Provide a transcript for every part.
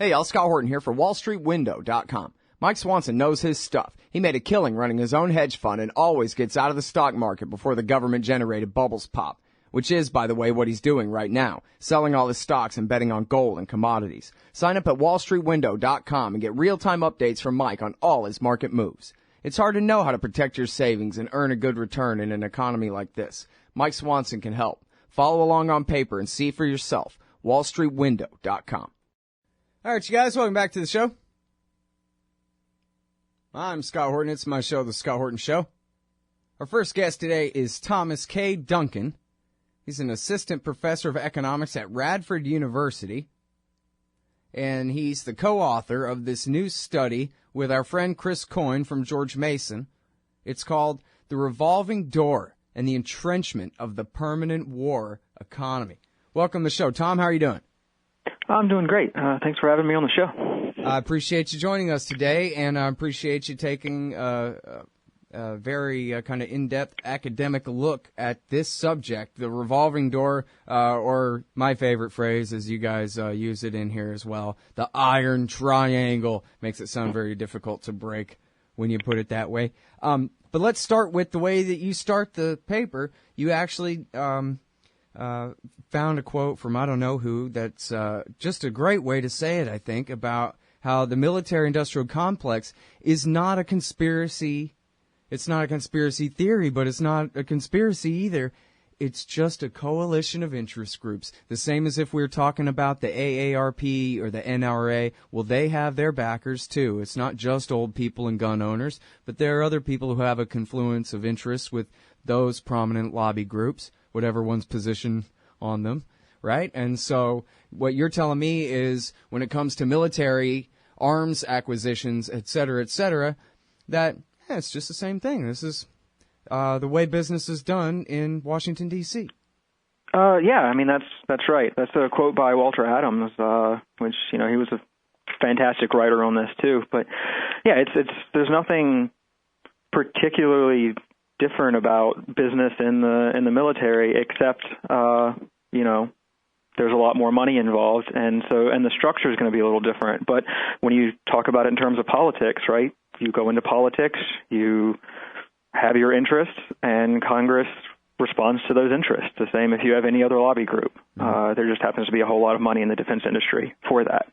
Hey, y'all, Scott Horton here for WallStreetWindow.com. Mike Swanson knows his stuff. He made a killing running his own hedge fund and always gets out of the stock market before the government-generated bubbles pop, which is, by the way, what he's doing right now, selling all his stocks and betting on gold and commodities. Sign up at WallStreetWindow.com and get real-time updates from Mike on all his market moves. It's hard to know how to protect your savings and earn a good return in an economy like this. Mike Swanson can help. Follow along on paper and see for yourself. WallStreetWindow.com. All right, you guys, welcome back to the show. I'm Scott Horton. It's my show, The Scott Horton Show. Our first guest today is Thomas K. Duncan. He's an assistant professor of economics at Radford University, and he's the co-author of this new study with our friend Chris Coyne from George Mason. It's called The Revolving Door and the Entrenchment of the Permanent War Economy. Welcome to the show. Tom, how are you doing? I'm doing great. Thanks for having me on the show. I appreciate you joining us today, and I appreciate you taking a very kind of in-depth academic look at this subject, the revolving door, or my favorite phrase, as you guys use it in here as well, the iron triangle. Makes it sound very difficult to break when you put it that way. But let's start with the way that you start the paper. You actually found a quote from I don't know who that's just a great way to say it, I think, about how the military-industrial complex is not a conspiracy. It's not a conspiracy theory, but it's not a conspiracy either. It's just a coalition of interest groups. The same as if we were talking about the AARP or the NRA. Well, they have their backers, too. It's not just old people and gun owners, but there are other people who have a confluence of interests with those prominent lobby groups, whatever one's position on them, right? And so what you're telling me is when it comes to military arms acquisitions, et cetera, that it's just the same thing. This is the way business is done in Washington, D.C. Yeah, I mean, that's right. That's a quote by Walter Adams, which, he was a fantastic writer on this, too. But, yeah, there's nothing particularly different about business in the military, except there's a lot more money involved, and the structure is going to be a little different. But when you talk about it in terms of politics, right? You go into politics, you have your interests, and Congress responds to those interests. The same if you have any other lobby group. There just happens to be a whole lot of money in the defense industry for that.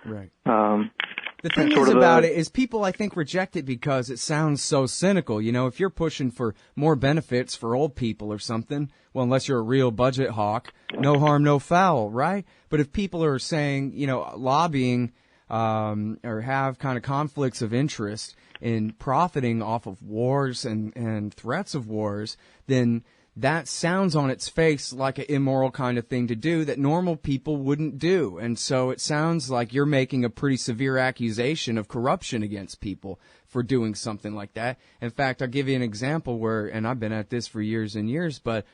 Right. The thing is about it is people, I think, reject it because it sounds so cynical. If you're pushing for more benefits for old people or something, well, unless you're a real budget hawk, no harm, no foul, right? But if people are saying, lobbying or have kind of conflicts of interest in profiting off of wars and threats of wars, then that sounds on its face like an immoral kind of thing to do that normal people wouldn't do. And so it sounds like you're making a pretty severe accusation of corruption against people for doing something like that. In fact, I'll give you an example where, and I've been at this for years and years, but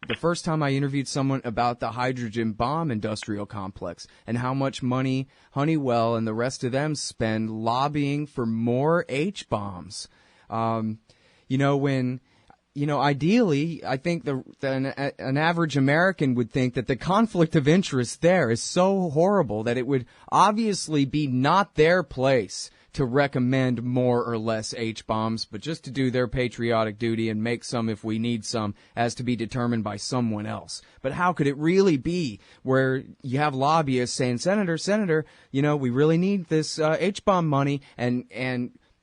the first time I interviewed someone about the hydrogen bomb industrial complex and how much money Honeywell and the rest of them spend lobbying for more H-bombs. Ideally, I think an average American would think that the conflict of interest there is so horrible that it would obviously be not their place to recommend more or less H-bombs, but just to do their patriotic duty and make some if we need some, as to be determined by someone else. But how could it really be where you have lobbyists saying, Senator, we really need this H-bomb money, and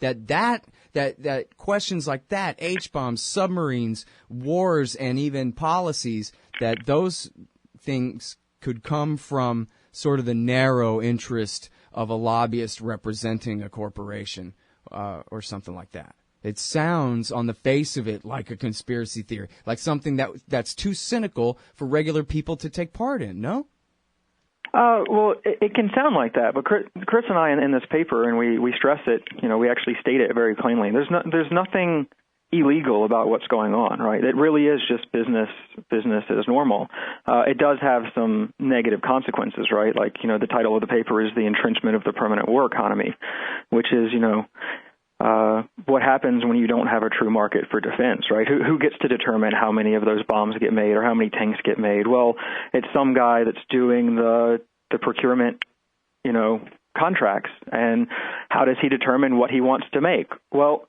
that questions like that, H-bombs, submarines, wars, and even policies, that those things could come from sort of the narrow interest of a lobbyist representing a corporation or something like that. It sounds on the face of it like a conspiracy theory, like something that's too cynical for regular people to take part in, no? Well, it can sound like that, but Chris and I in this paper, and we stress it, we actually state it very plainly. There's nothing illegal about what's going on, right? It really is just business as normal. It does have some negative consequences, right? Like, the title of the paper is The Entrenchment of the Permanent War Economy, which is, what happens when you don't have a true market for defense, right? Who gets to determine how many of those bombs get made or how many tanks get made? Well, it's some guy that's doing the procurement, contracts. And how does he determine what he wants to make? Well,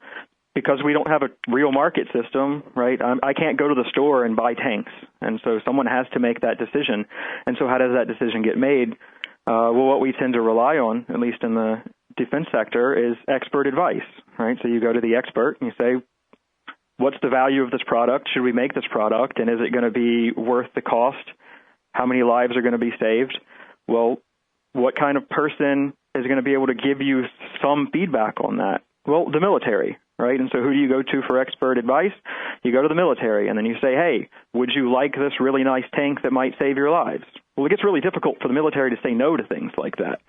because we don't have a real market system, right? I can't go to the store and buy tanks. And so someone has to make that decision. And so how does that decision get made? Well, what we tend to rely on, at least in the defense sector, is expert advice, right? So you go to the expert and you say, what's the value of this product? Should we make this product? And is it going to be worth the cost? How many lives are going to be saved? Well, what kind of person is going to be able to give you some feedback on that? Well, the military, right? And so who do you go to for expert advice? You go to the military, and then you say, hey, would you like this really nice tank that might save your lives? Well, it gets really difficult for the military to say no to things like that.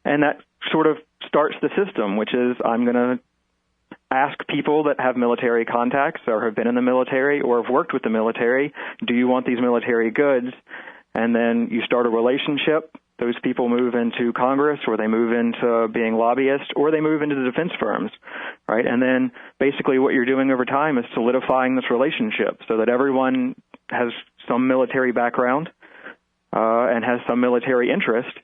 And that sort of starts the system, which is I'm going to ask people that have military contacts or have been in the military or have worked with the military, do you want these military goods? And then you start a relationship. Those people move into Congress, or they move into being lobbyists, or they move into the defense firms, right? And then basically what you're doing over time is solidifying this relationship so that everyone has some military background and has some military interest.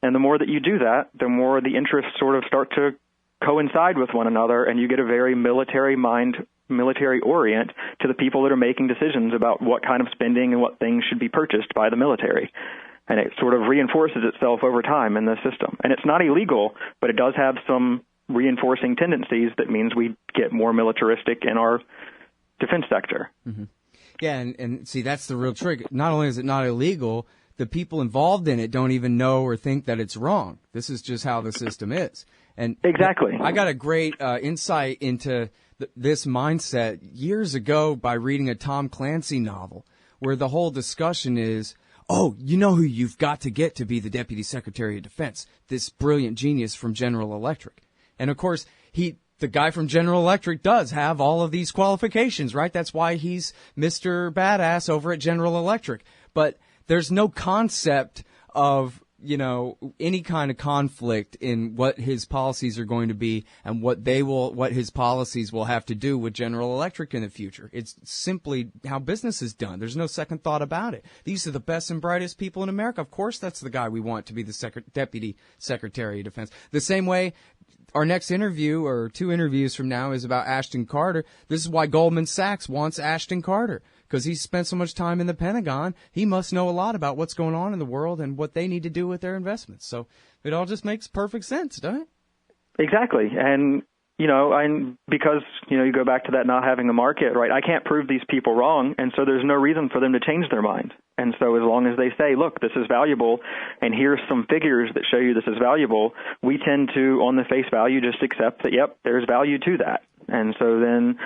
And the more that you do that, the more the interests sort of start to coincide with one another, and you get a very military orient to the people that are making decisions about what kind of spending and what things should be purchased by the military. And it sort of reinforces itself over time in the system. And it's not illegal, but it does have some reinforcing tendencies that means we get more militaristic in our defense sector. Mm-hmm. Yeah, and see, that's the real trick. Not only is it not illegal, the people involved in it don't even know or think that it's wrong. This is just how the system is. And exactly. I got a great insight into this mindset years ago by reading a Tom Clancy novel where the whole discussion is, oh, you know who you've got to get to be the Deputy Secretary of Defense, this brilliant genius from General Electric. And, of course, the guy from General Electric does have all of these qualifications, right? That's why he's Mr. Badass over at General Electric. But there's no concept of, any kind of conflict in what his policies are going to be and what his policies will have to do with General Electric in the future. It's simply how business is done. There's no second thought about it. These are the best and brightest people in America. Of course, that's the guy we want to be the Deputy Secretary of Defense. The same way our next interview, or 2 interviews from now, is about Ashton Carter. This is why Goldman Sachs wants Ashton Carter, because he's spent so much time in the Pentagon. He must know a lot about what's going on in the world and what they need to do with their investments. So it all just makes perfect sense, doesn't it? Exactly. And, because, you go back to that not having a market, right? I can't prove these people wrong, and so there's no reason for them to change their mind. And so as long as they say, look, this is valuable, and here's some figures that show you this is valuable, we tend to, on the face value, just accept that, yep, there's value to that. And so then,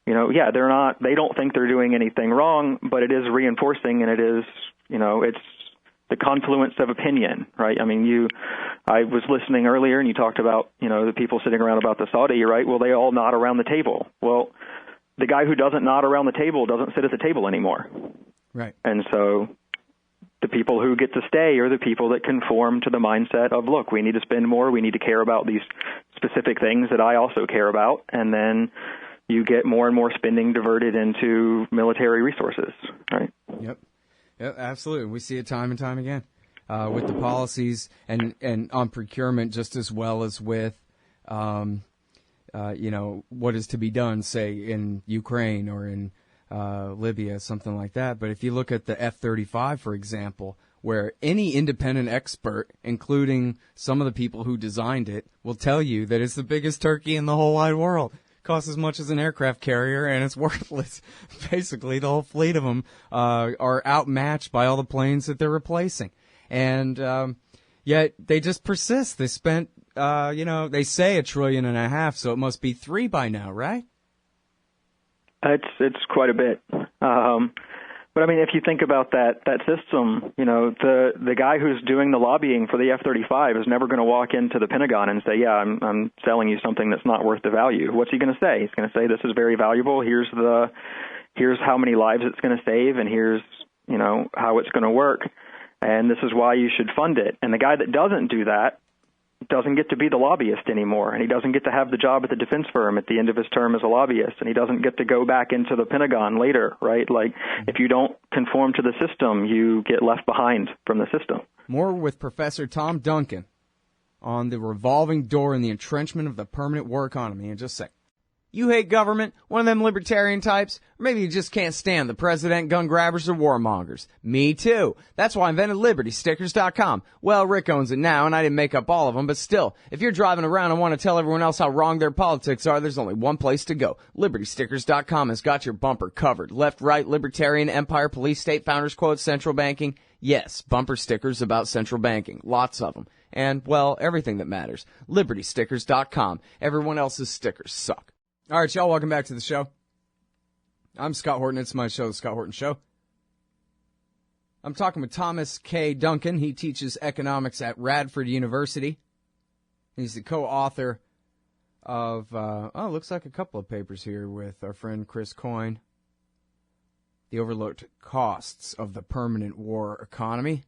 they don't think they're doing anything wrong, but it is reinforcing, and it is, it's the confluence of opinion, right? I mean, I was listening earlier, and you talked about, the people sitting around about the Saudi, right? Well, they all nod around the table. Well, the guy who doesn't nod around the table doesn't sit at the table anymore. Right. And so the people who get to stay are the people that conform to the mindset of, look, we need to spend more, we need to care about these specific things that I also care about, and then you get more and more spending diverted into military resources, right? Yep, absolutely. We see it time and time again with the policies and on procurement, just as well as with, what is to be done, say, in Ukraine or in Libya, something like that. But if you look at the F-35, for example, where any independent expert, including some of the people who designed it, will tell you that it's the biggest turkey in the whole wide world. Costs as much as an aircraft carrier, and it's worthless. Basically, the whole fleet of them are outmatched by all the planes that they're replacing. And yet they just persist. They spent, they say $1.5 trillion, so it must be 3 by now, right? It's quite a bit. But I mean, if you think about that system, the guy who's doing the lobbying for the F-35 is never going to walk into the Pentagon and say, yeah, I'm selling you something that's not worth the value. What's he going to say? He's going to say, this is very valuable. Here's how many lives it's going to save, and here's, how it's going to work. And this is why you should fund it. And the guy that doesn't do that doesn't get to be the lobbyist anymore, and he doesn't get to have the job at the defense firm at the end of his term as a lobbyist, and he doesn't get to go back into the Pentagon later, right? Like, if you don't conform to the system, you get left behind from the system. More with Professor Tom Duncan on the revolving door and the entrenchment of the permanent war economy in just a sec. You hate government, one of them libertarian types, or maybe you just can't stand the president, gun grabbers, or warmongers. Me too. That's why I invented LibertyStickers.com. Well, Rick owns it now, and I didn't make up all of them, but still, if you're driving around and want to tell everyone else how wrong their politics are, there's only one place to go. LibertyStickers.com has got your bumper covered. Left, right, libertarian, empire, police, state, founders quotes, central banking. Yes, bumper stickers about central banking. Lots of them. And, well, everything that matters. LibertyStickers.com. Everyone else's stickers suck. All right, y'all, welcome back to the show. I'm Scott Horton. It's my show, The Scott Horton Show. I'm talking with Thomas K. Duncan. He teaches economics at Radford University. He's the co-author of, looks like a couple of papers here with our friend Chris Coyne. The Overlooked Costs of the Permanent War Economy.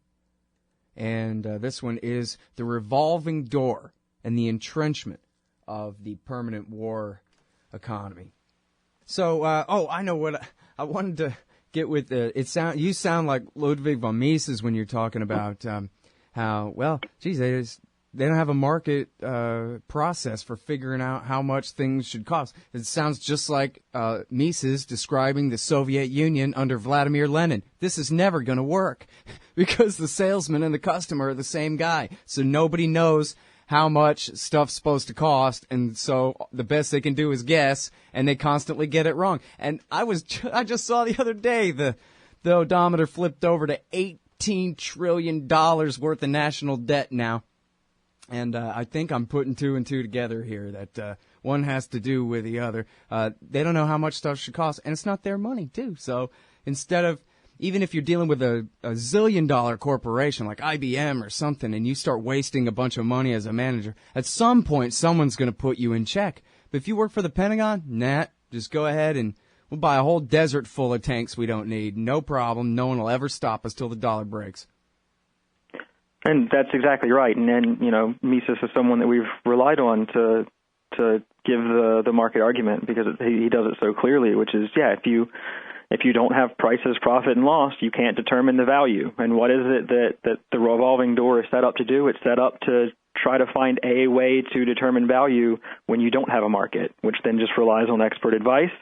And this one is The Revolving Door and the Entrenchment of the Permanent War Economy. So, I know what I wanted to get with. You sound like Ludwig von Mises when you're talking about how, well, geez, they don't have a market process for figuring out how much things should cost. It sounds just like Mises describing the Soviet Union under Vladimir Lenin. This is never going to work because the salesman and the customer are the same guy. So nobody knows how much stuff's supposed to cost, and so the best they can do is guess, and they constantly get it wrong. And I just saw the other day the odometer flipped over to $18 trillion worth of national debt now. And I think I'm putting two and two together here, that one has to do with the other. They don't know how much stuff should cost, and it's not their money, too. So instead of, even if you're dealing with a zillion-dollar corporation like IBM or something, and you start wasting a bunch of money as a manager, at some point someone's going to put you in check. But if you work for the Pentagon, just go ahead and we'll buy a whole desert full of tanks we don't need. No problem. No one will ever stop us till the dollar breaks. And that's exactly right. And then, Mises is someone that we've relied on to give the market argument, because he does it so clearly, which is, if you don't have prices, profit, and loss, you can't determine the value. And what is it that the revolving door is set up to do? It's set up to try to find a way to determine value when you don't have a market, which then just relies on expert advice.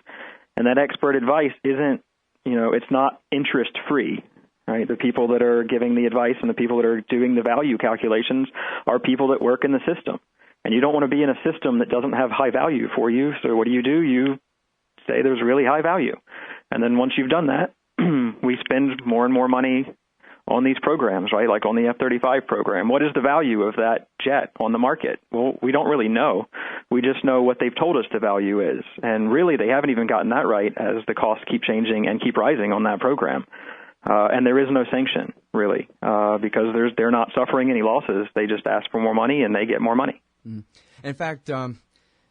And that expert advice isn't, it's not interest-free, right? The people that are giving the advice and the people that are doing the value calculations are people that work in the system. And you don't want to be in a system that doesn't have high value for you. So what do? You say there's really high value. And then once you've done that, we spend more and more money on these programs, right? Like on the F-35 program. What is the value of that jet on the market? Well, we don't really know. We just know what they've told us the value is. And really, they haven't even gotten that right, as the costs keep changing and keep rising on that program. And there is no sanction, really, because they're not suffering any losses. They just ask for more money, and they get more money. In fact,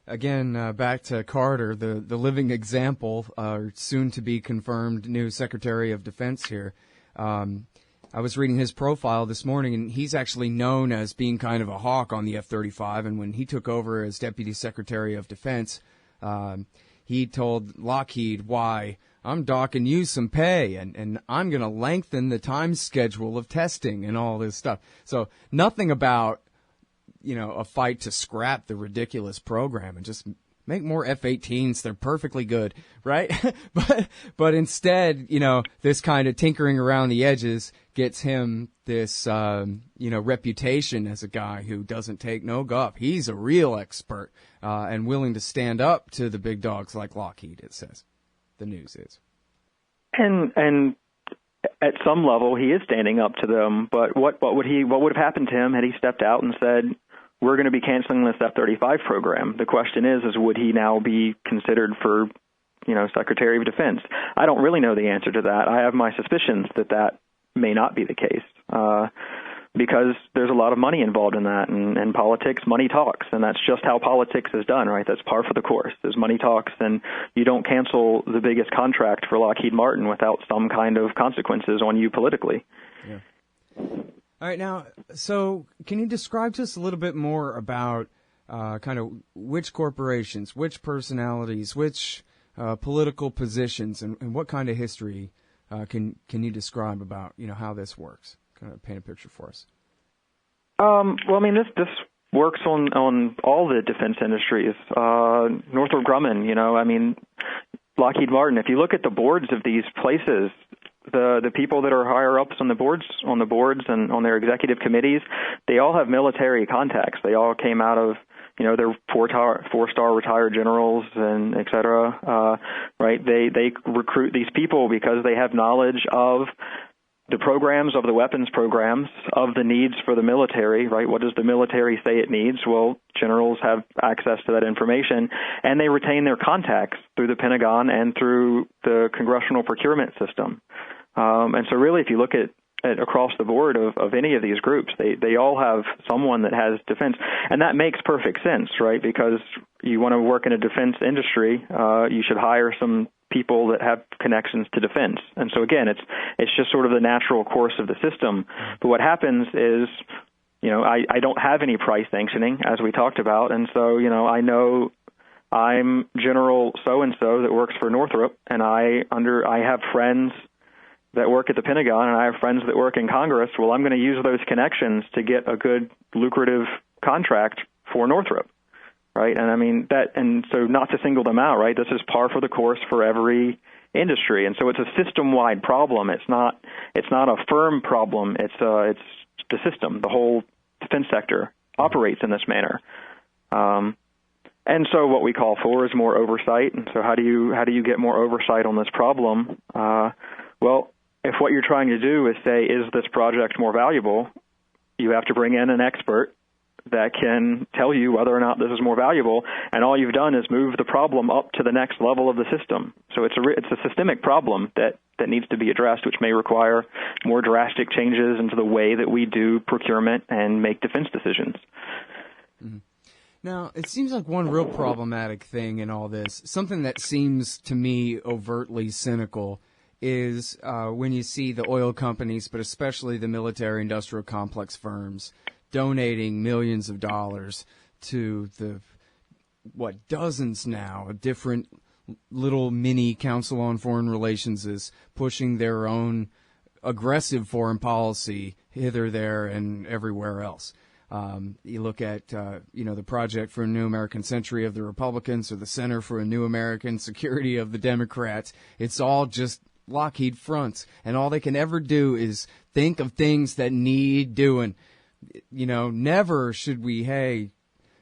again, back to Carter, the living example, soon-to-be confirmed new Secretary of Defense here. I was reading his profile this morning, and he's actually known as being kind of a hawk on the F-35. And when he took over as Deputy Secretary of Defense, he told Lockheed, why, I'm docking you some pay, and I'm going to lengthen the time schedule of testing and all this stuff. So nothing about, a fight to scrap the ridiculous program and just make more F-18s. They're perfectly good, right? but instead, this kind of tinkering around the edges gets him this, reputation as a guy who doesn't take no guff. He's a real expert and willing to stand up to the big dogs like Lockheed, it says. The news is. And at some level, he is standing up to them. But what would have happened to him had he stepped out and said, we're going to be canceling this F-35 program? The question is would he now be considered for, Secretary of Defense? I don't really know the answer to that. I have my suspicions that may not be the case, because there's a lot of money involved in that, and politics, money talks, and that's just how politics is done, right? That's par for the course. There's money talks, and you don't cancel the biggest contract for Lockheed Martin without some kind of consequences on you politically. Yeah. All right, now, so can you describe to us a little bit more about kind of which corporations, which personalities, which political positions, and what kind of history can you describe about, how this works? Kind of paint a picture for us. Well, I mean, this works on all the defense industries. Northrop Grumman, Lockheed Martin. If you look at the boards of these places, the people that are higher ups on the boards and on their executive committees, they all have military contacts. They all came out of, they're four-star retired generals and et cetera, right? They recruit these people because they have knowledge of the programs, of the weapons programs, of the needs for the military, right? What does the military say it needs? Well, generals have access to that information, and they retain their contacts through the Pentagon and through the congressional procurement system. And so really, if you look at across the board of any of these groups, they all have someone that has defense. And that makes perfect sense, right? Because you want to work in a defense industry, you should hire some people that have connections to defense. And so again, it's just sort of the natural course of the system. But what happens is, I don't have any price sanctioning, as we talked about, and so, I know I'm General so-and-so that works for Northrop, and I have friends that work at the Pentagon, and I have friends that work in Congress. Well, I'm going to use those connections to get a good, lucrative contract for Northrop. Right, and so not to single them out, right? This is par for the course for every industry, and so it's a system-wide problem. It's not a firm problem. It's the system. The whole defense sector operates in this manner, and so what we call for is more oversight. And so how do you get more oversight on this problem? Well, if what you're trying to do is say, is this project more valuable, you have to bring in an expert that can tell you whether or not this is more valuable, and all you've done is move the problem up to the next level of the system. So it's a systemic problem that needs to be addressed, which may require more drastic changes into the way that we do procurement and make defense decisions. Mm-hmm. Now, it seems like one real problematic thing in all this, something that seems to me overtly cynical, is when you see the oil companies, but especially the military-industrial complex firms, donating millions of dollars to the, dozens now of different little mini Council on Foreign Relations is pushing their own aggressive foreign policy hither, there, and everywhere else. You look at, the Project for a New American Century of the Republicans or the Center for a New American Security of the Democrats. It's all just Lockheed fronts, and all they can ever do is think of things that need doing. Never should we,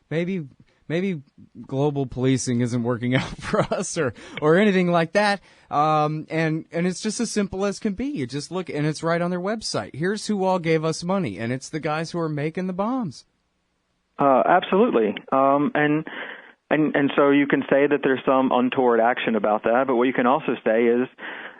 maybe global policing isn't working out for us or anything like that. And it's just as simple as can be. You just look, and it's right on their website. Here's who all gave us money, and it's the guys who are making the bombs. Absolutely. And so you can say that there's some untoward action about that, but what you can also say is,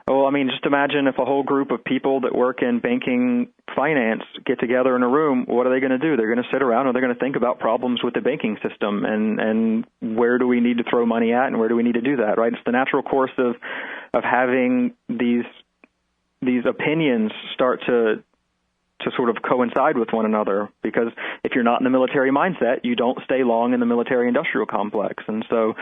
just imagine if a whole group of people that work in banking finance get together in a room, what are they going to do? They're going to sit around and they're going to think about problems with the banking system and where do we need to throw money at and where do we need to do that, right? It's the natural course of having these opinions start to sort of coincide with one another, because if you're not in the military mindset, you don't stay long in the military-industrial complex. And so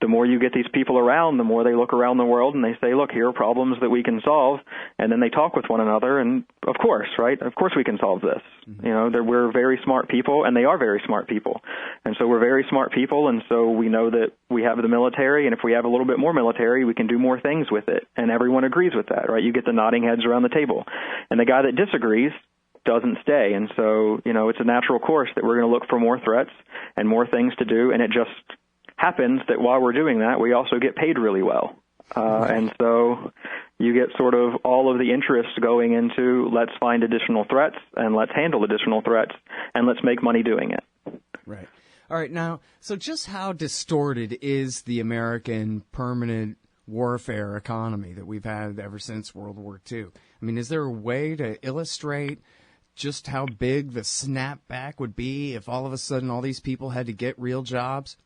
the more you get these people around, the more they look around the world and they say, look, here are problems that we can solve, and then they talk with one another, and of course, right, of course we can solve this. Mm-hmm. We're very smart people, and they are very smart people. And so we're very smart people, and so we know that we have the military, and if we have a little bit more military, we can do more things with it, and everyone agrees with that, right? You get the nodding heads around the table. And the guy that disagrees doesn't stay. And so, it's a natural course that we're going to look for more threats and more things to do. And it just happens that while we're doing that, we also get paid really well. And so you get sort of all of the interest going into let's find additional threats and let's handle additional threats and let's make money doing it. Right. All right. Now, so just how distorted is the American permanent warfare economy that we've had ever since World War II? Is there a way to illustrate just how big the snapback would be if all of a sudden all these people had to get real jobs?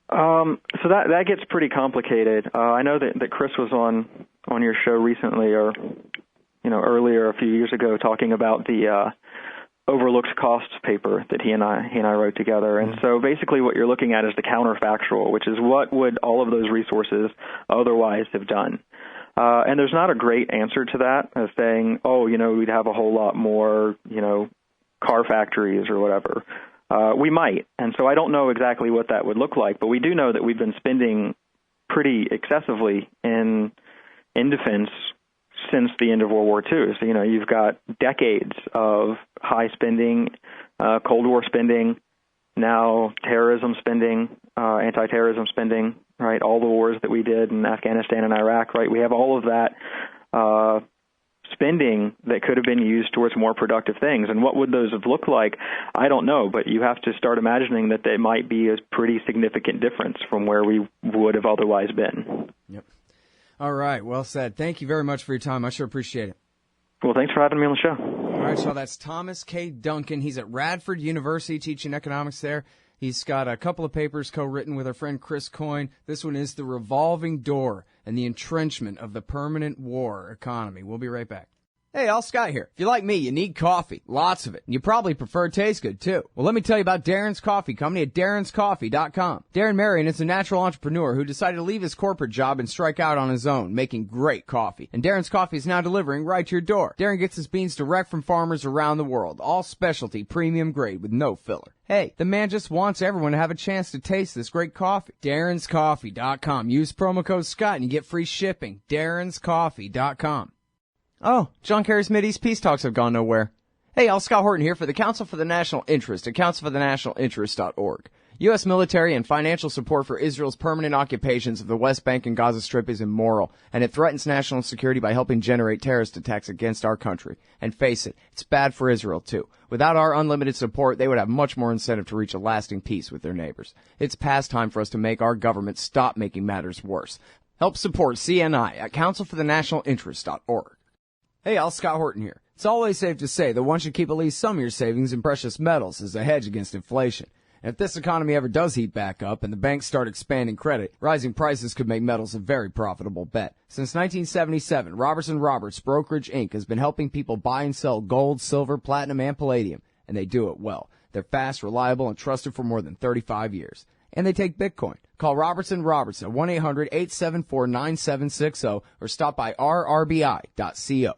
So that gets pretty complicated. I know that Chris was on your show recently, or earlier a few years ago, talking about the overlooked costs paper that he and I wrote together. And so basically what you're looking at is the counterfactual, which is what would all of those resources otherwise have done. And there's not a great answer to that, as saying, we'd have a whole lot more, car factories or whatever. We might. And so I don't know exactly what that would look like, but we do know that we've been spending pretty excessively in defense since the end of World War II. So, you've got decades of high spending, Cold War spending, now terrorism spending, anti-terrorism spending, right? All the wars that we did in Afghanistan and Iraq, right? We have all of that spending that could have been used towards more productive things. And what would those have looked like? I don't know, but you have to start imagining that they might be a pretty significant difference from where we would have otherwise been. Yep. All right. Well said. Thank you very much for your time. I sure appreciate it. Well, thanks for having me on the show. All right, so that's Thomas K. Duncan. He's at Radford University teaching economics there. He's got a couple of papers co-written with our friend Chris Coyne. This one is The Revolving Door and the Entrenchment of the Permanent War Economy. We'll be right back. Hey, all Scott here. If you're like me, you need coffee. Lots of it. And you probably prefer it tastes good, too. Well, let me tell you about Darren's Coffee Company at darrenscoffee.com. Darren Marion is a natural entrepreneur who decided to leave his corporate job and strike out on his own, making great coffee. And Darren's Coffee is now delivering right to your door. Darren gets his beans direct from farmers around the world. All specialty, premium grade with no filler. Hey, the man just wants everyone to have a chance to taste this great coffee. darrenscoffee.com. Use promo code Scott and you get free shipping. darrenscoffee.com. Oh, John Kerry's Mideast peace talks have gone nowhere. Hey, all Scott Horton here for the Council for the National Interest at councilforthenationalinterest.org. U.S. military and financial support for Israel's permanent occupations of the West Bank and Gaza Strip is immoral, and it threatens national security by helping generate terrorist attacks against our country. And face it, it's bad for Israel, too. Without our unlimited support, they would have much more incentive to reach a lasting peace with their neighbors. It's past time for us to make our government stop making matters worse. Help support CNI at councilforthenationalinterest.org. Hey, all Scott Horton here. It's always safe to say that one should keep at least some of your savings in precious metals as a hedge against inflation. And if this economy ever does heat back up and the banks start expanding credit, rising prices could make metals a very profitable bet. Since 1977, Robertson Roberts Brokerage Inc. has been helping people buy and sell gold, silver, platinum, and palladium, and they do it well. They're fast, reliable, and trusted for more than 35 years. And they take Bitcoin. Call Robertson Roberts at 1-800-874-9760 or stop by rrbi.co.